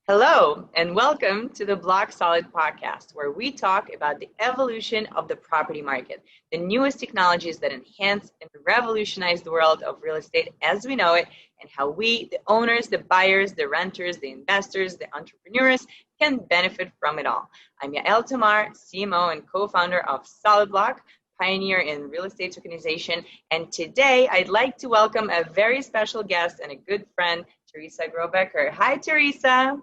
Hello, and welcome to the Block Solid podcast, where we talk about the evolution of the property market, the newest technologies that enhance and revolutionize the world of real estate as we know it, and how we, the owners, the buyers, the renters, the investors, the entrepreneurs, can benefit from it all. I'm Yael, CMO and co-founder of Solid Block, pioneer in real estate tokenization, and today I'd like to welcome a very special guest and a good friend, Teresa Grobecker. Hi, Teresa.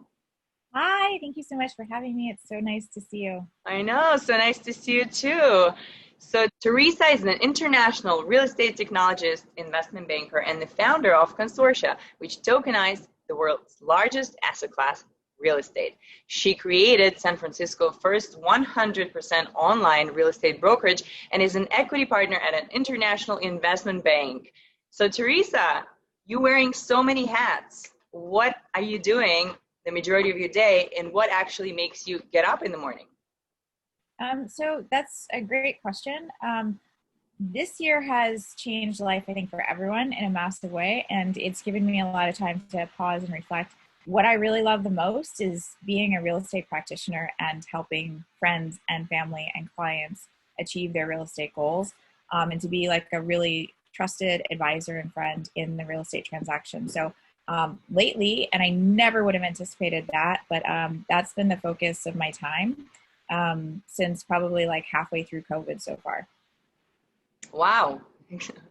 Hi, thank you so much for having me. It's so nice to see you. I know, so nice to see you too. So Teresa is an international real estate technologist, investment banker, and the founder of Consortia, which tokenized the world's largest asset class, real estate. She created San Francisco's first 100% online real estate brokerage and is an equity partner at an international investment bank. So Teresa, you're wearing so many hats. What are you doing the majority of your day, and what actually makes you get up in the morning? So that's a great question. This year has changed life, I think, for everyone in a massive way, and it's given me a lot of time to pause and reflect. What I really love the most is being a real estate practitioner and helping friends and family and clients achieve their real estate goals, and to be like a really trusted advisor and friend in the real estate transaction. So lately, and I never would have anticipated that, but that's been the focus of my time since probably like halfway through COVID so far. Wow,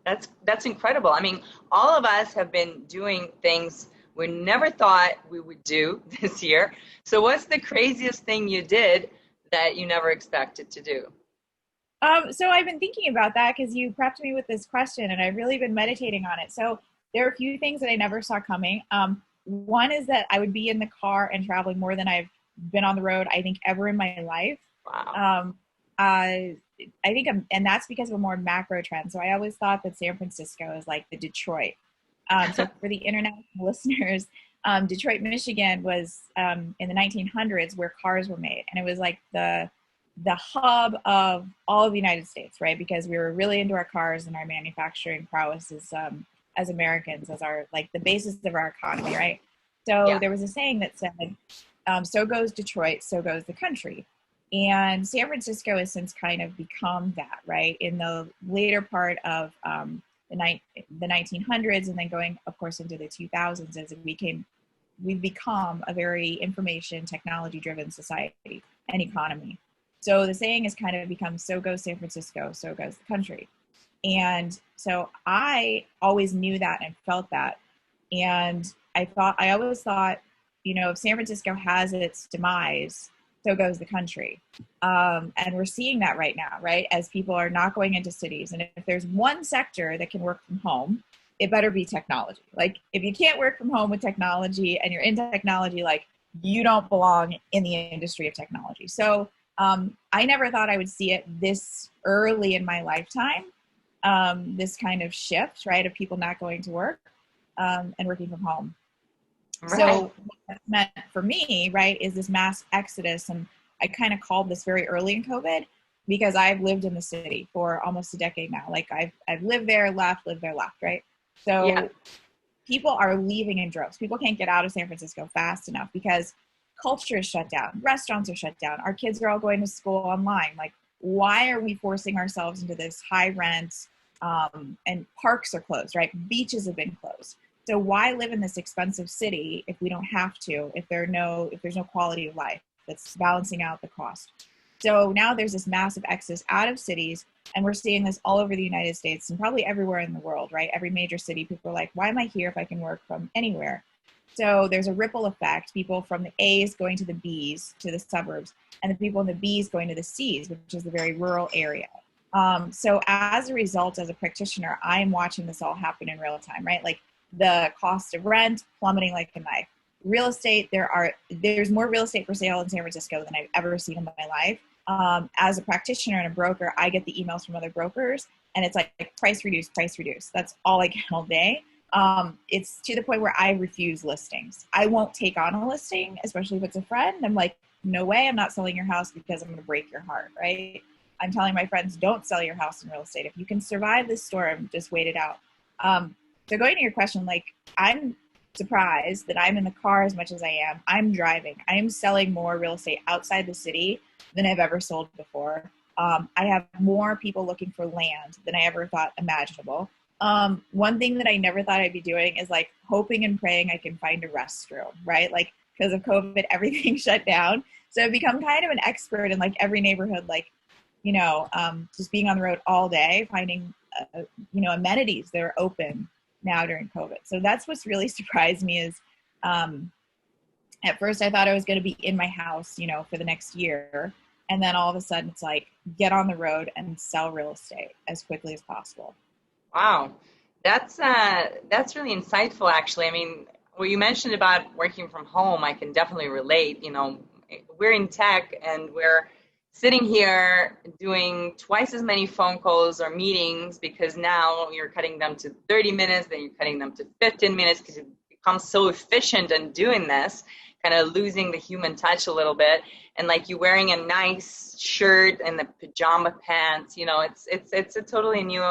that's incredible. I mean, all of us have been doing things we never thought we would do this year. So what's the craziest thing you did that you never expected to do? So I've been thinking about that because you prepped me with this question, and I've really been meditating on it. So there are a few things that I never saw coming. One is that I would be in the car and traveling more than I've been on the road, I think, ever in my life. Wow. I think, and that's because of a more macro trend. So I always thought that San Francisco is like the Detroit. So for the international listeners, Detroit, Michigan was in the 1900s where cars were made. And it was like the hub of all of the United States, right? Because we were really into our cars, and our manufacturing prowess is as Americans, as our, like, the basis of our economy, right? So Yeah. there was a saying that said, so goes Detroit, so goes the country. And San Francisco has since kind of become that, right? In the later part of the 1900s, and then going, of course, into the 2000s, as we've become a very information technology driven society and economy. So the saying has kind of become, so goes San Francisco, so goes the country. And so I always knew that and felt that. And I always thought, if San Francisco has its demise, so goes the country. And we're seeing that right now, right? As people are not going into cities. And if there's one sector that can work from home, it better be technology. Like, if you can't work from home with technology and you're into technology, like, you don't belong in the industry of technology. So I never thought I would see it this early in my lifetime. This kind of shift, right, of people not going to work and working from home. Right. So what that meant for me, right, is this mass exodus. And I kind of called this very early in COVID because I've lived in the city for almost a decade now. Like, I've lived there, left, right? So Yeah. people are leaving in droves. People can't get out of San Francisco fast enough because culture is shut down. Restaurants are shut down. Our kids are all going to school online. Like, why are we forcing ourselves into this high rent? And parks are closed, right? Beaches have been closed. So why live in this expensive city if we don't have to, if there's no quality of life that's balancing out the cost? So now there's this massive exodus out of cities, and we're seeing this all over the United States and probably everywhere in the world, right? Every major city, people are like, why am I here if I can work from anywhere? So there's a ripple effect, people from the A's going to the B's, to the suburbs, and the people in the B's going to the C's, which is the very rural area. So as a result, as a practitioner, I'm watching this all happen in real time, right? Like, the cost of rent plummeting like a knife. Real estate, there's more real estate for sale in San Francisco than I've ever seen in my life. As a practitioner and a broker, I get the emails from other brokers, and it's like price reduce, price reduce. That's all I get all day. It's to the point where I refuse listings. I won't take on a listing, especially if it's a friend. I'm like, no way, I'm not selling your house because I'm going to break your heart, right? I'm telling my friends, don't sell your house in real estate. If you can survive this storm, just wait it out. So going to your question, like, I'm surprised that I'm in the car as much as I am. I'm driving. I am selling more real estate outside the city than I've ever sold before. I have more people looking for land than I ever thought imaginable. One thing that I never thought I'd be doing is like hoping and praying I can find a restroom, right? Like because of COVID, everything shut down. So I've become kind of an expert in like every neighborhood, like, just being on the road all day, finding, amenities that are open now during COVID. So that's what's really surprised me is, at first I thought I was going to be in my house, for the next year. And then all of a sudden it's like, get on the road and sell real estate as quickly as possible. Wow. That's really insightful, actually. I mean, what you mentioned about working from home, I can definitely relate. We're in tech and we're sitting here doing twice as many phone calls or meetings because now you're cutting them to 30 minutes, then you're cutting them to 15 minutes because it becomes so efficient in doing this, kind of losing the human touch a little bit. And like you wearing a nice shirt and the pajama pants, it's a totally new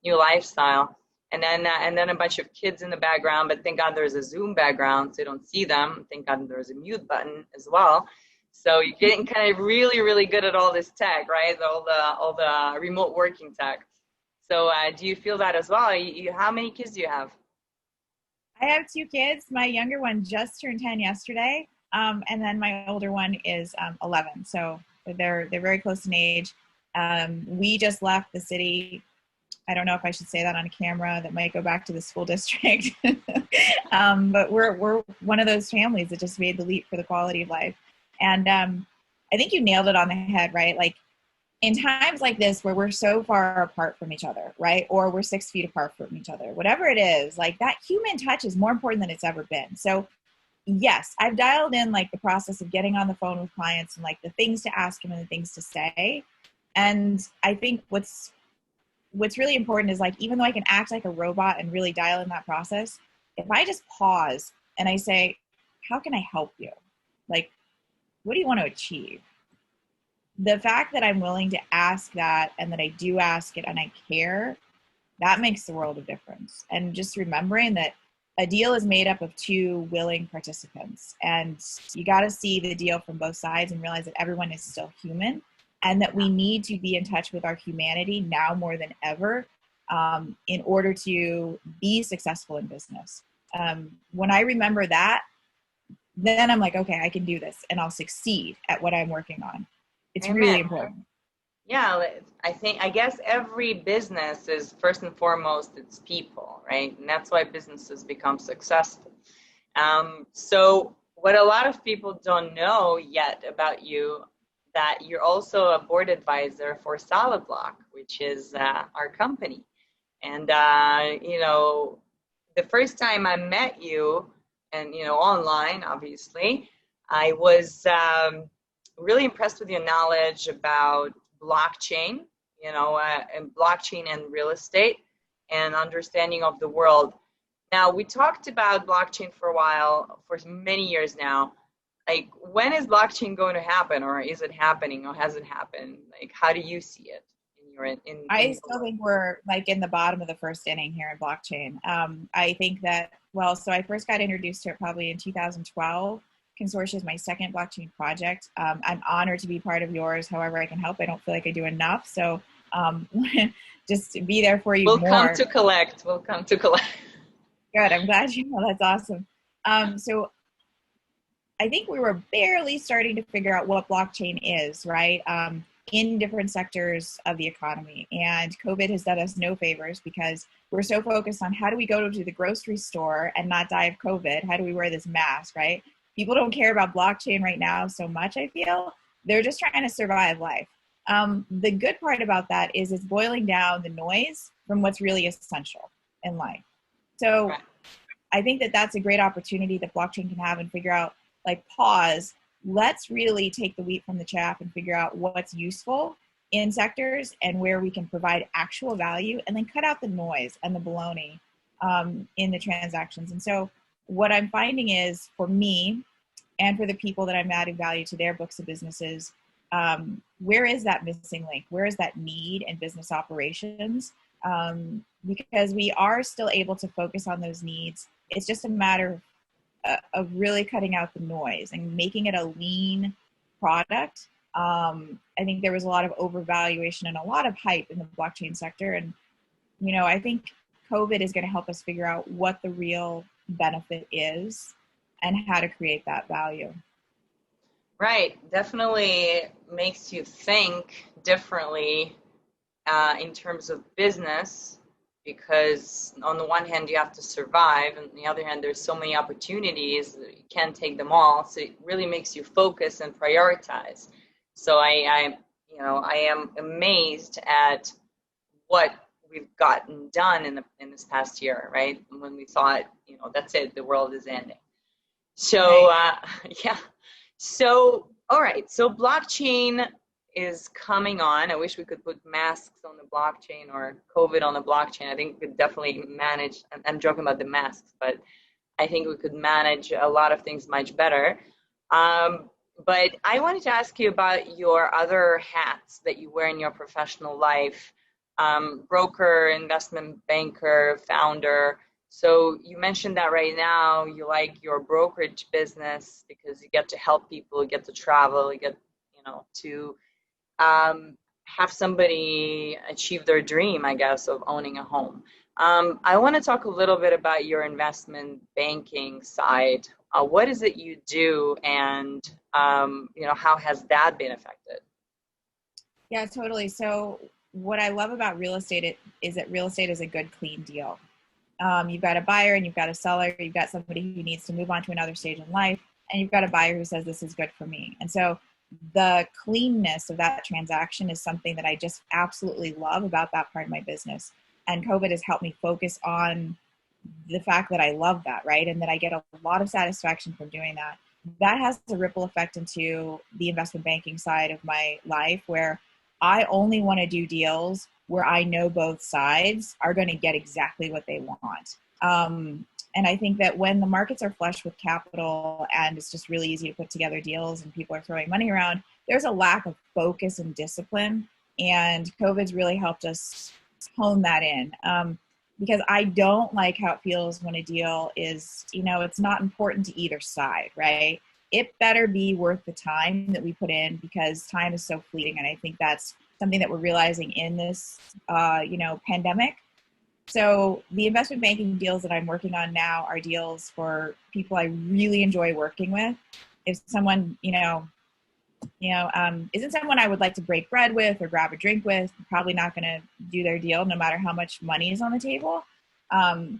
lifestyle. And then a bunch of kids in the background, but thank God there's a Zoom background so you don't see them. Thank God there's a mute button as well. So you're getting kind of really, really good at all this tech, right? All the remote working tech. So do you feel that as well? How many kids do you have? I have 2 kids. My younger one just turned 10 yesterday, and then my older one is 11. So they're very close in age. We just left the city. I don't know if I should say that on camera. That might go back to the school district. But we're one of those families that just made the leap for the quality of life. And I think you nailed it on the head, right? Like in times like this where we're so far apart from each other, right? Or we're 6 feet apart from each other, whatever it is, like that human touch is more important than it's ever been. So yes, I've dialed in like the process of getting on the phone with clients and like the things to ask them and the things to say. And I think what's really important is like, even though I can act like a robot and really dial in that process, if I just pause and I say, how can I help you? Like, what do you want to achieve? The fact that I'm willing to ask that and that I do ask it and I care, that makes the world of difference. And just remembering that a deal is made up of 2 willing participants, and you got to see the deal from both sides and realize that everyone is still human and that we need to be in touch with our humanity now more than ever in order to be successful in business. When I remember that, then I'm like, okay, I can do this and I'll succeed at what I'm working on. It's Amen. really important. Yeah, I guess every business is first and foremost, it's people, right? And that's why businesses become successful. So what a lot of people don't know yet about you, that you're also a board advisor for Solid Block, which is our company. And, the first time I met you, and, online, obviously, I was really impressed with your knowledge about blockchain, and blockchain and real estate and understanding of the world. Now, we talked about blockchain for a while, for many years now. Like, when is blockchain going to happen, or is it happening, or has it happened? Like, how do you see it I still think we're like in the bottom of the first inning here in blockchain. I think that, so I first got introduced to it probably in 2012. Consortia is my second blockchain project. I'm honored to be part of yours. However I can help. I don't feel like I do enough. So just be there for you. We'll come to collect. Good. I'm glad you know. That's awesome. So I think we were barely starting to figure out what blockchain is, right? In different sectors of the economy. And COVID has done us no favors because we're so focused on how do we go to the grocery store and not die of COVID? How do we wear this mask, right? People don't care about blockchain right now so much, I feel. They're just trying to survive life. The good part about that is it's boiling down the noise from what's really essential in life. So I think that that's a great opportunity that blockchain can have and figure out, like, pause. Let's really take the wheat from the chaff and figure out what's useful in sectors and where we can provide actual value, and then cut out the noise and the baloney in the transactions. And so what I'm finding is, for me and for the people that I'm adding value to their books of businesses, where is that missing link? Where is that need in business operations? Because we are still able to focus on those needs it's just a matter of really cutting out the noise and making it a lean product. I think there was a lot of overvaluation and a lot of hype in the blockchain sector. And, I think COVID is going to help us figure out what the real benefit is and how to create that value. Right. Definitely makes you think differently in terms of business, because on the one hand you have to survive, and on the other hand there's so many opportunities that you can't take them all. So it really makes you focus and prioritize. So I am amazed at what we've gotten done in this past year, right? When we thought, that's it, the world is ending. So yeah. So all right. So blockchain is coming on. I wish we could put masks on the blockchain or COVID on the blockchain. I think we could definitely manage. I'm joking about the masks, but I think we could manage a lot of things much better. But I wanted to ask you about your other hats that you wear in your professional life. Broker, investment banker, founder. So you mentioned that right now you like your brokerage business because you get to help people, you get to travel, you get, to have somebody achieve their dream, I guess, of owning a home. I want to talk a little bit about your investment banking side. What is it you do, and how has that been affected? Yeah, totally. So what I love about real estate is that real estate is a good, clean deal. You've got a buyer and you've got a seller. You've got somebody who needs to move on to another stage in life, and you've got a buyer who says, this is good for me. And so the cleanness of that transaction is something that I just absolutely love about that part of my business. And COVID has helped me focus on the fact that I love that, right? And that I get a lot of satisfaction from doing that. That has a ripple effect into the investment banking side of my life, where I only want to do deals where I know both sides are going to get exactly what they want. And I think that when the markets are flush with capital and it's just really easy to put together deals and people are throwing money around, there's a lack of focus and discipline. And COVID's really helped us hone that in. Because I don't like how it feels when a deal is, it's not important to either side, right? It better be worth the time that we put in, because time is so fleeting. And I think that's something that we're realizing in this, pandemic. So the investment banking deals that I'm working on now are deals for people I really enjoy working with. If someone, isn't someone I would like to break bread with or grab a drink with, I'm probably not going to do their deal no matter how much money is on the table.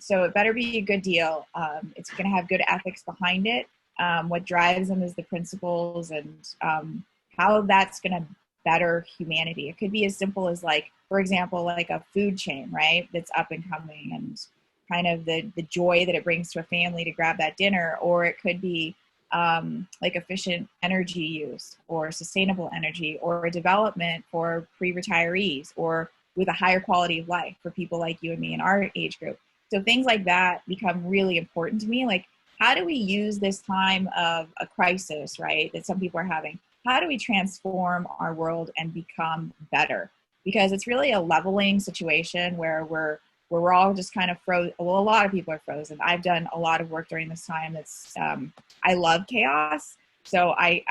So it better be a good deal. It's going to have good ethics behind it. What drives them is the principles and how that's going to better humanity. It could be as simple as, like, for example, like a food chain, right? That's up and coming, and kind of the joy that it brings to a family to grab that dinner. Or it could be like efficient energy use or sustainable energy, or a development for pre-retirees, or with a higher quality of life for people like you and me in our age group. So things like that become really important to me. Like, how do we use this time of a crisis, right, that some people are having? How do we transform our world and become better? Because it's really a leveling situation where we're all just kind of frozen. Well, a lot of people are frozen. I've done a lot of work during this time. That's I love chaos. So I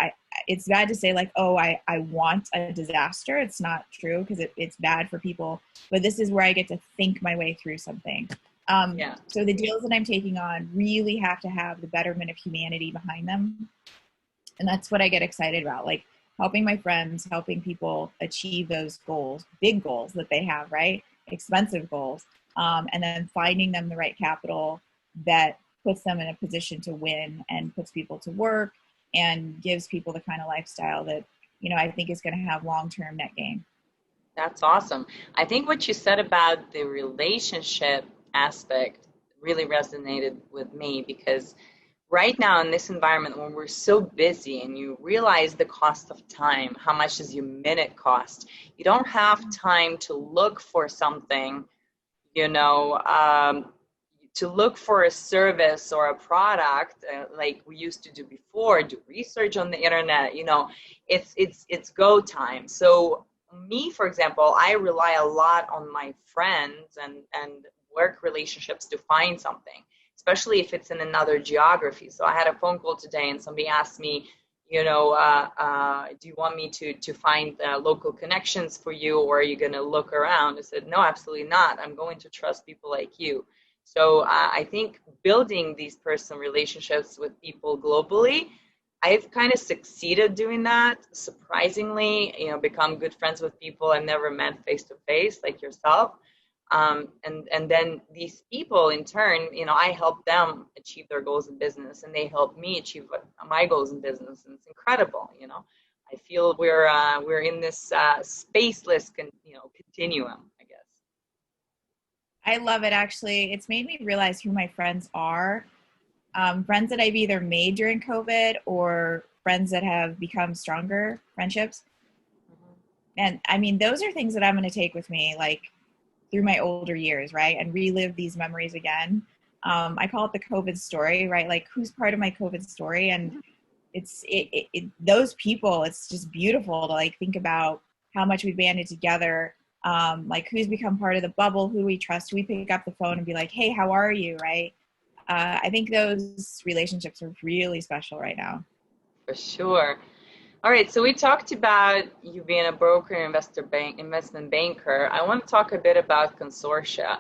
it's bad to say, like, oh, I want a disaster. It's not true, because it's bad for people. But this is where I get to think my way through something. So the deals that I'm taking on really have to have the betterment of humanity behind them. And that's what I get excited about, like helping my friends, helping people achieve those goals, big goals that they have, right? Expensive goals. And then finding them the right capital that puts them in a position to win and puts people to work and gives people the kind of lifestyle that, I think is going to have long-term net gain. That's awesome. I think what you said about the relationship aspect really resonated with me, because right now in this environment when we're so busy and you realize the cost of time, how much does your minute cost? You don't have time to look for something, to look for a service or a product like we used to do before, do research on the internet, it's go time. So me, for example, I rely a lot on my friends and work relationships to find something. especially if it's in another geography. So I had a phone call today and somebody asked me, do you want me to find local connections for you, or are you going to look around? I said, no, absolutely not. I'm going to trust people like you. So I think building these personal relationships with people globally, I've kind of succeeded doing that. Surprisingly, become good friends with people I've never met face to face, like yourself. And then these people in turn, I help them achieve their goals in business, and they help me achieve my goals in business, and it's incredible. I feel we're in this spaceless continuum, I guess. I love it. Actually, it's made me realize who my friends are. Friends that I've either made during COVID or friends that have become stronger friendships. And I mean, those are things that I'm going to take with me, like through my older years, right? And relive these memories again. I call it the COVID story, right? Like, who's part of my COVID story? And it's those people. It's just beautiful to like think about how much we banded together. Like, who's become part of the bubble, who we trust, who we pick up the phone and be like, hey, how are you, right? I think those relationships are really special right now. For sure. All right, so we talked about you being a broker, investment banker. I want to talk a bit about Consortia,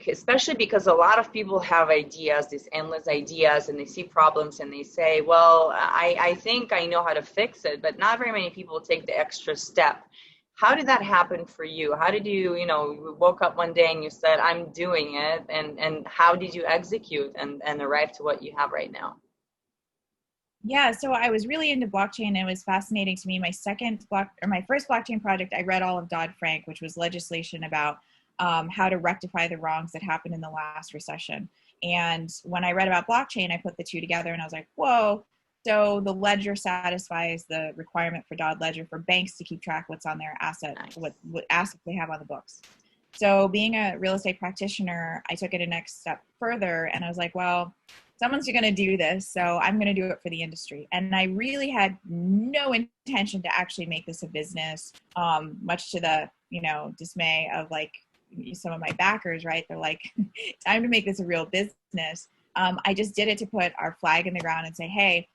especially because a lot of people have ideas, these endless ideas, and they see problems and they say, well, I think I know how to fix it, but not very many people take the extra step. How did that happen for you? How did you woke up one day and you said, I'm doing it, and how did you execute and arrive to what you have right now? Yeah, so I was really into blockchain, and it was fascinating to me. My first blockchain project, I read all of Dodd-Frank, which was legislation about how to rectify the wrongs that happened in the last recession. And when I read about blockchain, I put the two together and I was like, whoa, so the ledger satisfies the requirement for Dodd Ledger for banks to keep track what's on their asset, Nice. what assets they have on the books. So being a real estate practitioner, I took it a next step further, and I was like, well, someone's going to do this, so I'm going to do it for the industry. And I really had no intention to actually make this a business, much to the dismay of like some of my backers, right? They're like, time to make this a real business. I just did it to put our flag in the ground and say, hey,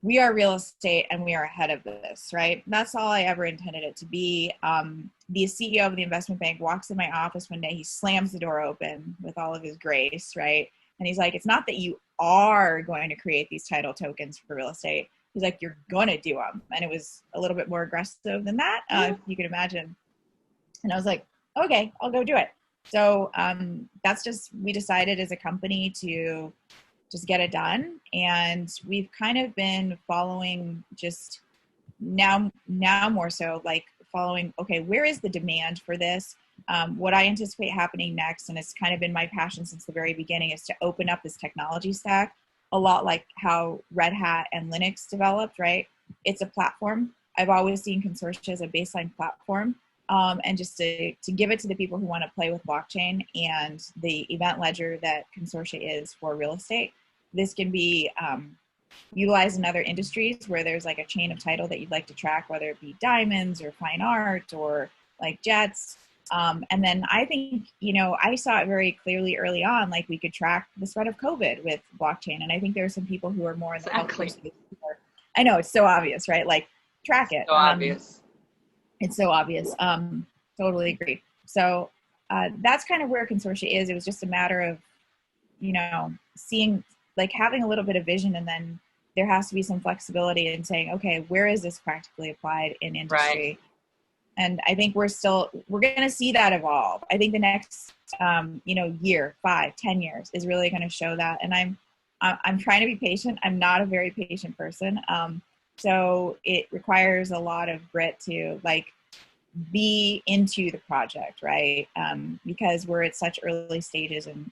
we are real estate and we are ahead of this, right? That's all I ever intended it to be. The CEO of the investment bank walks in my office one day, he slams the door open with all of his grace, right? And he's like, it's not that you are going to create these title tokens for real estate. He's like, you're going to do them. And it was a little bit more aggressive than that, if you can imagine. And I was like, okay, I'll go do it. So that's just, we decided as a company to just get it done. And we've kind of been following just now more so like following, okay, where is the demand for this? What I anticipate happening next, and it's kind of been my passion since the very beginning, is to open up this technology stack, a lot like how Red Hat and Linux developed, right? It's a platform. I've always seen Consortia as a baseline platform, and just to give it to the people who want to play with blockchain and the event ledger that Consortia is for real estate. This can be utilized in other industries where there's like a chain of title that you'd like to track, whether it be diamonds or fine art or like jets. And then I think, I saw it very clearly early on, like we could track the spread of COVID with blockchain. And I think there are some people who are more in the Exactly. healthcare space. I know it's so obvious, right? Like track it. So obvious. It's so obvious. Totally agree. So that's kind of where Consortia is. It was just a matter of, seeing, like having a little bit of vision, and then there has to be some flexibility in saying, okay, where is this practically applied in industry? Right. And I think we're going to see that evolve. I think the next, year, 5, 10 years is really going to show that. And I'm trying to be patient. I'm not a very patient person. So it requires a lot of grit to like be into the project, right? Because we're at such early stages, and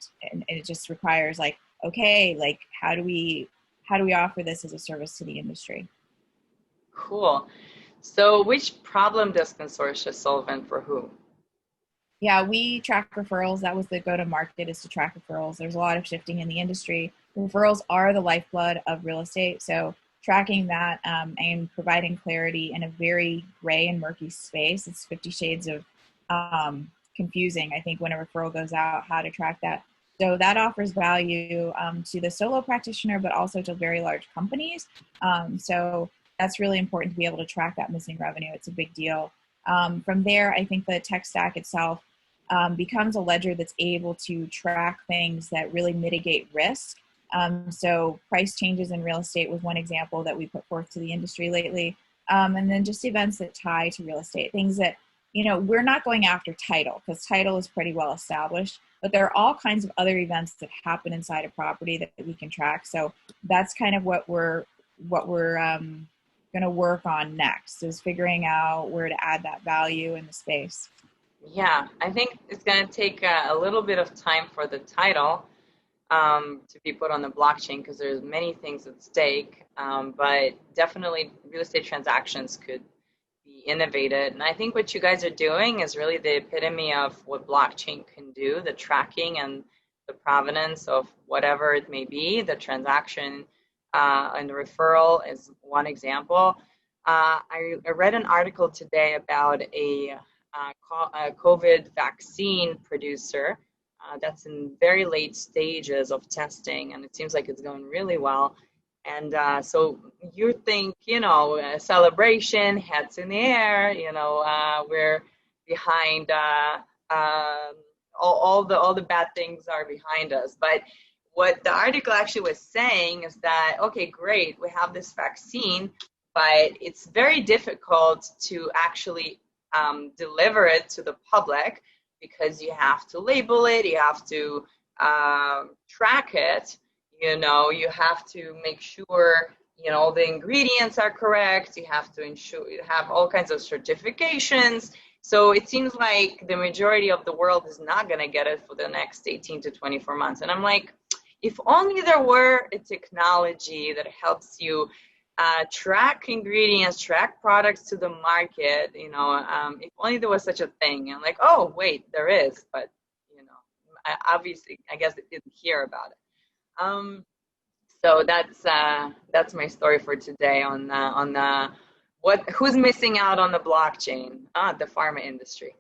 it just requires like, okay, like how do we offer this as a service to the industry? Cool. So which problem does Consortia solve, and for who? Yeah, we track referrals. That was the go-to-market, is to track referrals. There's a lot of shifting in the industry. Referrals are the lifeblood of real estate. So tracking that and providing clarity in a very gray and murky space. It's 50 shades of confusing, I think, when a referral goes out, how to track that. So that offers value to the solo practitioner, but also to very large companies. So that's really important to be able to track that missing revenue. It's a big deal. From there, I think the tech stack itself becomes a ledger that's able to track things that really mitigate risk. So price changes in real estate was one example that we put forth to the industry lately. And then just events that tie to real estate, things that, we're not going after title because title is pretty well established, but there are all kinds of other events that happen inside a property that we can track. So that's kind of what we're going to work on next, is figuring out where to add that value in the space. Yeah, I think it's going to take a little bit of time for the title to be put on the blockchain because there's many things at stake, but definitely real estate transactions could be innovated. And I think what you guys are doing is really the epitome of what blockchain can do, the tracking and the provenance of whatever it may be. The transaction and the referral is one example. I read an article today about a COVID vaccine producer that's in very late stages of testing, and it seems like it's going really well. And so you think, a celebration, heads in the air, we're behind, all the bad things are behind us. But what the article actually was saying is that, okay, great, we have this vaccine, but it's very difficult to actually deliver it to the public because you have to label it, you have to track it, you have to make sure, the ingredients are correct, you have to ensure you have all kinds of certifications. So it seems like the majority of the world is not going to get it for the next 18 to 24 months. And I'm like, if only there were a technology that helps you track ingredients, track products to the market, if only there was such a thing. And I'm like, oh, wait, there is. But, obviously, I guess I didn't hear about it. So that's my story for today on who's missing out on the blockchain, the pharma industry.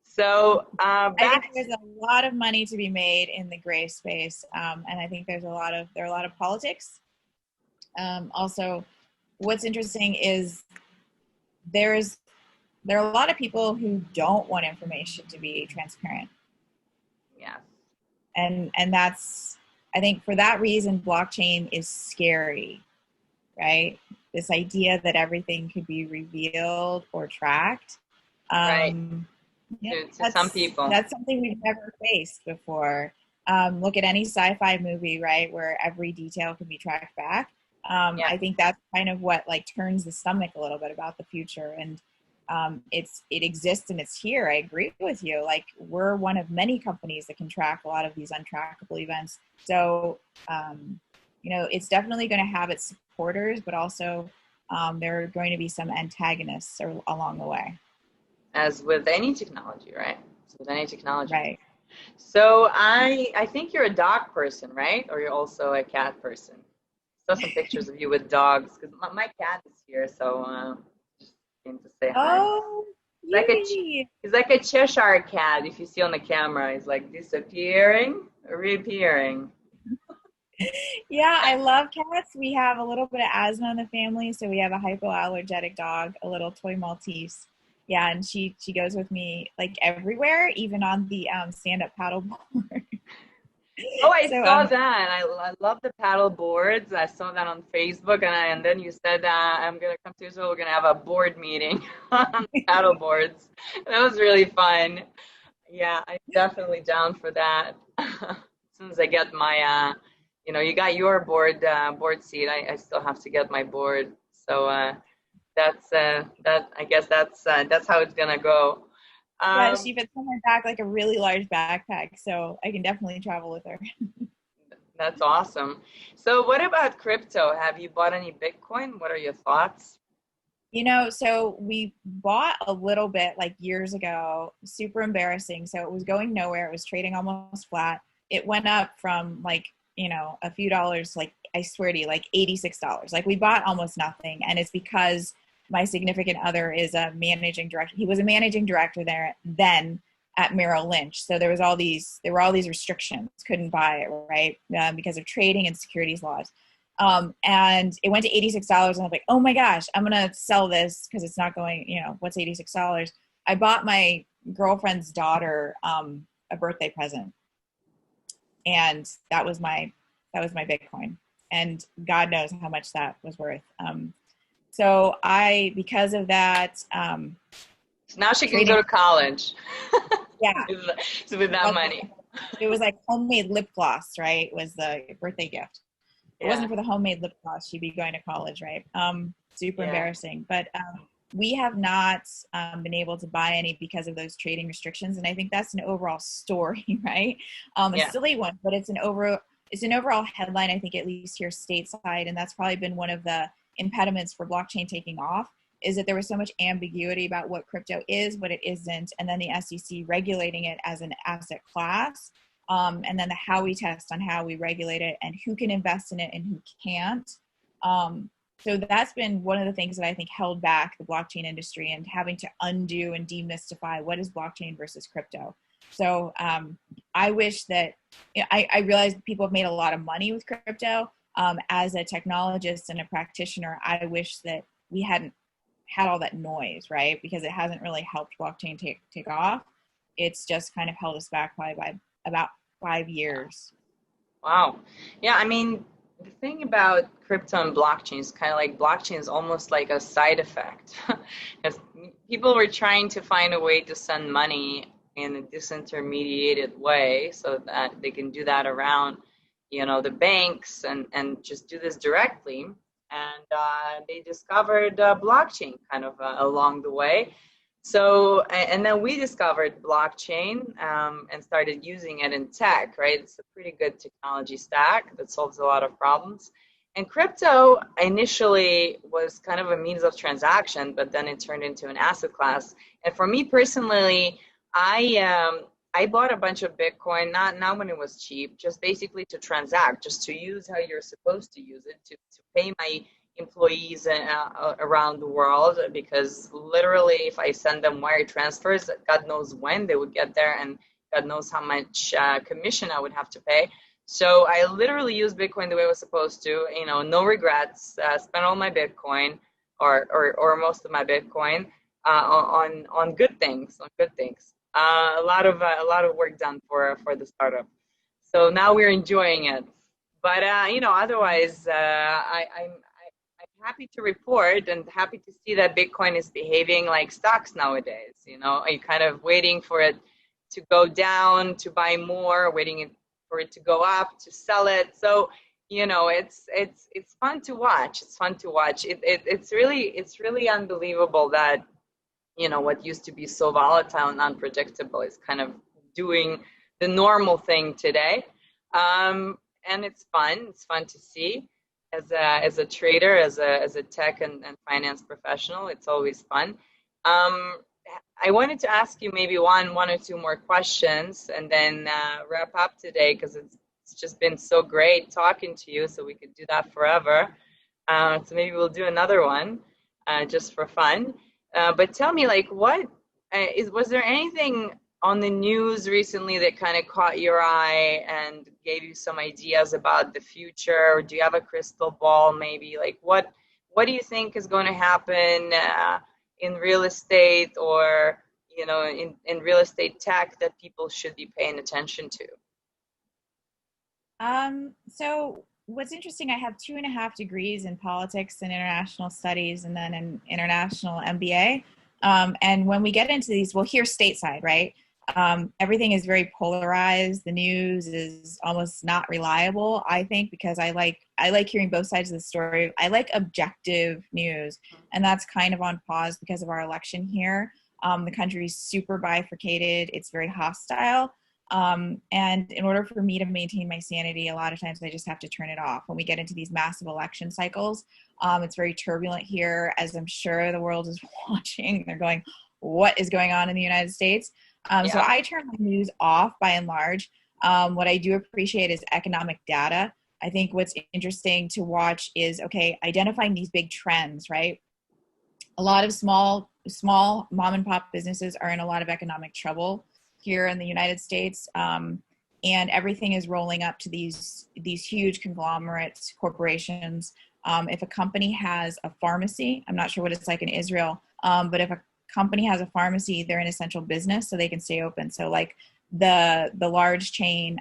So I think there's a lot of money to be made in the gray space, and I think there are a lot of politics. Also, what's interesting is there are a lot of people who don't want information to be transparent. Yeah, and that's, I think for that reason, blockchain is scary, right? This idea that everything could be revealed or tracked. Right. Yeah, to some people. That's something we've never faced before. Look at any sci-fi movie, right, where every detail can be tracked back. I think that's kind of what turns the stomach a little bit about the future. And it exists and it's here. I agree with you. We're one of many companies that can track a lot of these untrackable events. So, it's definitely going to have its supporters, but also there are going to be some antagonists along the way. As with any technology, right? Right. So I think you're a dog person, right? Or you're also a cat person? I saw some pictures of you with dogs because my cat is here, so just came to say hi. Oh, he's like a Cheshire cat. If you see on the camera, he's disappearing, reappearing. Yeah, I love cats. We have a little bit of asthma in the family, so we have a hypoallergenic dog, a little toy Maltese. Yeah, and she goes with me everywhere, even on the stand-up paddleboard. Oh, I saw that. I love the paddle boards. I saw that on Facebook, and then you said I'm gonna come to Israel. We're gonna have a board meeting on paddle boards. That was really fun. Yeah, I'm definitely down for that. As soon as I get my, you got your board seat. I still have to get my board. So that's that. I guess that's how it's gonna go. Yeah, she fits on my back like a really large backpack, so I can definitely travel with her. That's awesome. So what about crypto? Have you bought any Bitcoin? What are your thoughts? So we bought a little bit years ago, super embarrassing. So it was going nowhere. It was trading almost flat. It went up from a few dollars, I swear to you, $86. We bought almost nothing. And it's because my significant other is a managing director. He was a managing director there then. at Merrill Lynch. So there were all these restrictions, couldn't buy it, right? Because of trading and securities laws. And it went to $86 and I was like, oh my gosh, I'm going to sell this because it's not going, what's $86? I bought my girlfriend's daughter a birthday present. And that was my Bitcoin. And God knows how much that was worth. So because of that. So now she can go to college. Yeah. with that money. It was like homemade lip gloss, right? Was the birthday gift. If it wasn't for the homemade lip gloss, she'd be going to college, right? Super embarrassing. But we have not been able to buy any because of those trading restrictions. And I think that's an overall story, right? A silly one, but it's an overall headline, I think, at least here stateside. And that's probably been one of the impediments for blockchain taking off, is that there was so much ambiguity about what crypto is, what it isn't, and then the SEC regulating it as an asset class, and then the Howey test on how we regulate it and who can invest in it and who can't. So that's been one of the things that I think held back the blockchain industry and having to undo and demystify what is blockchain versus crypto. So I wish that, I realize people have made a lot of money with crypto. As a technologist and a practitioner, I wish that we hadn't had all that noise, right? Because it hasn't really helped blockchain take off. It's just kind of held us back by about 5 years. Wow. Yeah, I mean, the thing about crypto and blockchain is kind of like blockchain is almost like a side effect. Because people were trying to find a way to send money in a disintermediated way so that they can do that around, the banks and just do this directly. And they discovered blockchain kind of along the way. So, and then we discovered blockchain and started using it in tech, right? It's a pretty good technology stack that solves a lot of problems. And crypto initially was kind of a means of transaction, but then it turned into an asset class. And for me personally, I bought a bunch of Bitcoin, not when it was cheap, just basically to transact, just to use how you're supposed to use it, to pay my employees around the world, because literally if I send them wire transfers, God knows when they would get there and God knows how much commission I would have to pay. So I literally used Bitcoin the way it was supposed to, no regrets, spent all my Bitcoin or most of my Bitcoin on good things, a lot of work done for the startup. So now we're enjoying it. But otherwise, I'm happy to report and happy to see that Bitcoin is behaving like stocks nowadays. Are you kind of waiting for it to go down to buy more, waiting for it to go up to sell it? So it's fun to watch. It's fun to watch. It's really unbelievable that what used to be so volatile and unpredictable is kind of doing the normal thing today. And it's fun. It's fun to see as a trader, as a tech and finance professional. It's always fun. I wanted to ask you maybe one or two more questions and then wrap up today, because it's just been so great talking to you. So we could do that forever. So maybe we'll do another one just for fun. But tell me, was there anything on the news recently that kind of caught your eye and gave you some ideas about the future? Or do you have a crystal ball maybe? What do you think is going to happen in real estate or, in real estate tech that people should be paying attention to? So what's interesting, I have 2.5 degrees in politics and international studies and then an international MBA. And when we get into these, well, here stateside, right? Everything is very polarized. The news is almost not reliable, I think, because I like hearing both sides of the story. I like objective news, and that's kind of on pause because of our election here. The country's super bifurcated. It's very hostile. And in order for me to maintain my sanity, a lot of times I just have to turn it off. When we get into these massive election cycles, it's very turbulent here, as I'm sure the world is watching. They're going, what is going on in the United States? So I turn my news off by and large. What I do appreciate is economic data. I think what's interesting to watch is, identifying these big trends, right? A lot of small mom and pop businesses are in a lot of economic trouble. here in the United States. And everything is rolling up to these huge conglomerate corporations. If a company has a pharmacy, I'm not sure what it's like in Israel, but if a company has a pharmacy, they're an essential business, so they can stay open. So like the large chain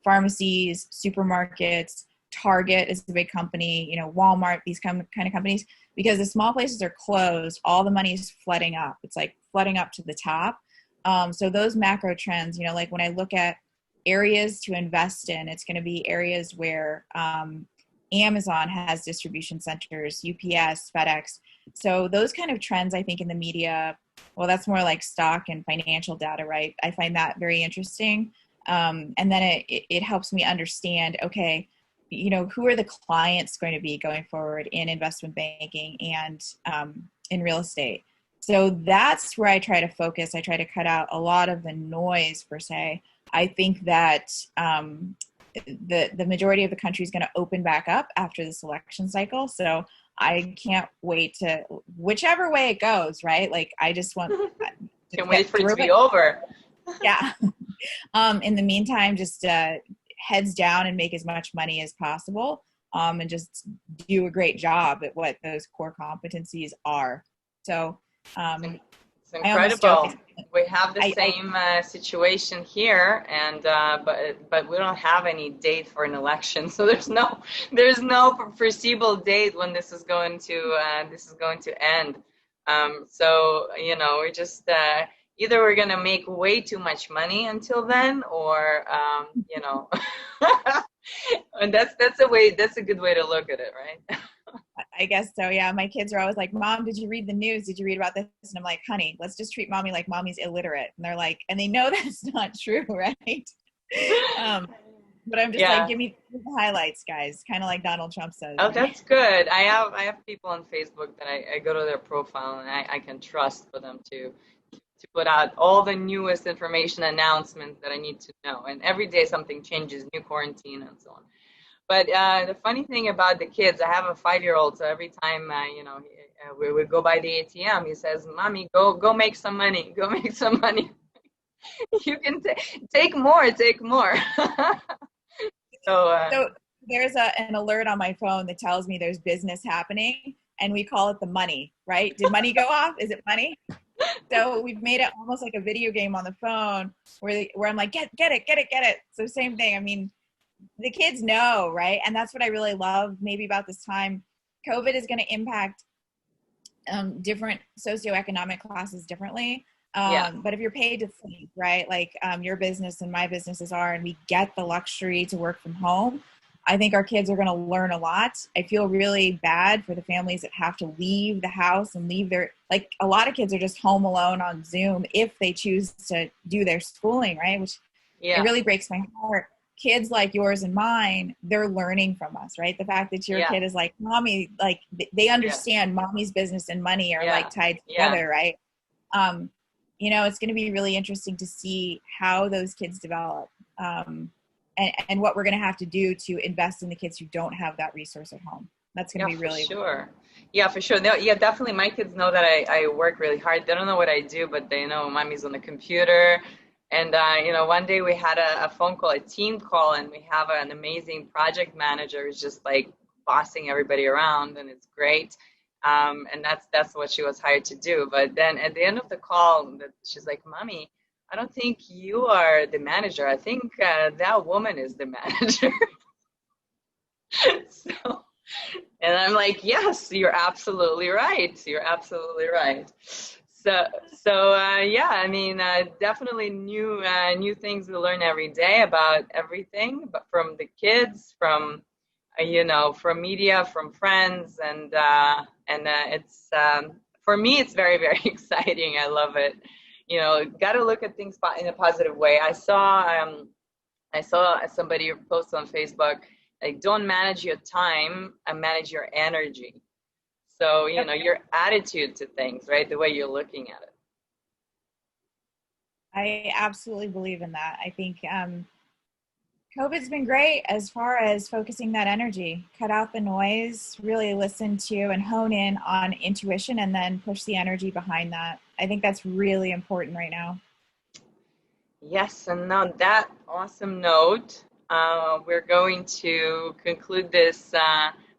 pharmacies, supermarkets, Target is a big company, Walmart, these kind of companies, because the small places are closed, all the money is flooding up. It's like flooding up to the top. So those macro trends, like when I look at areas to invest in, it's going to be areas where Amazon has distribution centers, UPS, FedEx. So those kind of trends, I think in the media, well, that's more like stock and financial data, right? I find that very interesting. And then it helps me understand, okay, who are the clients going to be going forward in investment banking and in real estate? So that's where I try to focus. I try to cut out a lot of the noise, per se. I think that the majority of the country is going to open back up after this election cycle. So I can't wait to, whichever way it goes, right? Like, I just want can't wait for it to be over. Yeah. In the meantime, just heads down and make as much money as possible, and just do a great job at what those core competencies are. So it's incredible. We have the same situation here, and but we don't have any date for an election, so there's no foreseeable date when this is going to end. So we just either we're gonna make way too much money until then, or and that's a good way to look at it, right? I guess so. Yeah. My kids are always like, Mom, did you read the news? Did you read about this? And I'm like, honey, let's just treat mommy like mommy's illiterate. And they're like, and they know that's not true. Right. But I'm just like, give me the highlights, guys. Kind of like Donald Trump says. Oh, that's good. I have people on Facebook that I go to their profile and I can trust for them to put out all the newest information announcements that I need to know. And every day something changes, new quarantine and so on. But the funny thing about the kids, I have a 5-year-old, so every time we go by the ATM, he says, "Mommy, go make some money. Go make some money. You can take more, take more." So there's an alert on my phone that tells me there's business happening, and we call it the money, right? Did money go off? Is it money? So we've made it almost like a video game on the phone where I'm like, get it. So same thing. I mean, the kids know, right? And that's what I really love maybe about this time. COVID is going to impact different socioeconomic classes differently. But if you're paid to think, right, like your business and my businesses are, and we get the luxury to work from home, I think our kids are going to learn a lot. I feel really bad for the families that have to leave the house and leave like a lot of kids are just home alone on Zoom if they choose to do their schooling, right? Which it really breaks my heart. Kids like yours and mine, they're learning from us, right? The fact that your kid is like, Mommy, like they understand mommy's business and money are like tied together, right? It's going to be really interesting to see how those kids develop, and what we're going to have to do to invest in the kids who don't have that resource at home. That's going to be really sure. Yeah, for sure. Definitely. My kids know that I work really hard. They don't know what I do, but they know mommy's on the computer. And, one day we had a phone call, a team call, and we have an amazing project manager who's just like bossing everybody around, and it's great. And that's what she was hired to do. But then at the end of the call, she's like, Mommy, I don't think you are the manager. I think that woman is the manager. And I'm like, yes, you're absolutely right. You're absolutely right. So I mean, definitely new things we learn every day about everything, but from the kids, from from media, from friends, and it's for me, it's very, very exciting. I love it. Got to look at things in a positive way. I saw somebody post on Facebook, like, don't manage your time and manage your energy. So, your attitude to things, right? The way you're looking at it. I absolutely believe in that. I think COVID's been great as far as focusing that energy, cut out the noise, really listen to and hone in on intuition, and then push the energy behind that. I think that's really important right now. Yes, and on that awesome note, we're going to conclude this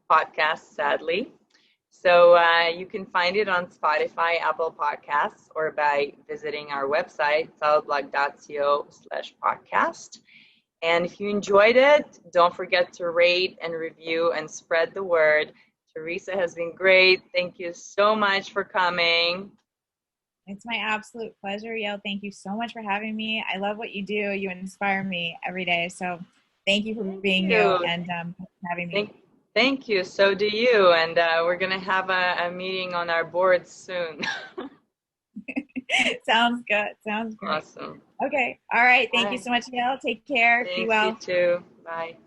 podcast, sadly. So you can find it on Spotify, Apple Podcasts, or by visiting our website, solidblock.co/podcast. And if you enjoyed it, don't forget to rate and review and spread the word. Teresa has been great. Thank you so much for coming. It's my absolute pleasure, Yael. Thank you so much for having me. I love what you do. You inspire me every day. So thank you for Thank being you you. and having me. Thank you. So do you. And we're going to have a meeting on our board soon. Sounds good. Sounds great. Awesome. Okay. All right. Thank you Bye. so much, Yael. Take care. Be Thanks, you well. too. Bye.